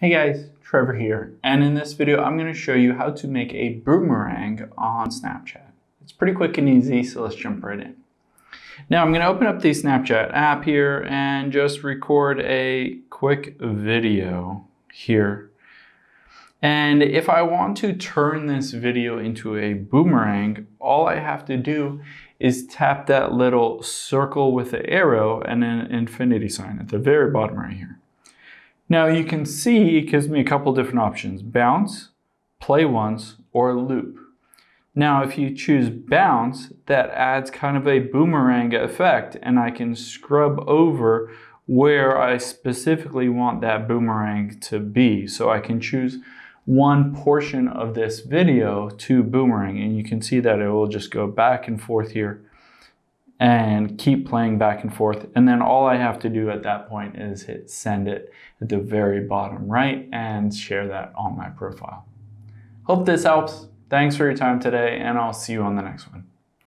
Hey guys, Trevor here, and in this video I'm going to show you how to make a boomerang on Snapchat. It's pretty quick and easy, so let's jump right in. Now I'm going to open up the Snapchat app here and just record a quick video here. And if I want to turn this video into a boomerang, all I have to do is tap that little circle with the arrow and an infinity sign at the very bottom right here. Now you can see it gives me a couple different options: bounce, play once, or loop. Now if you choose bounce, that adds kind of a boomerang effect, and I can scrub over where I specifically want that boomerang to be. So I can choose one portion of this video to boomerang, and you can see that it will just go back and forth here and keep playing back and forth. And then all I have to do at that point is hit send it at the very bottom right and share that on my profile. Hope this helps. Thanks for your time today, and I'll see you on the next one.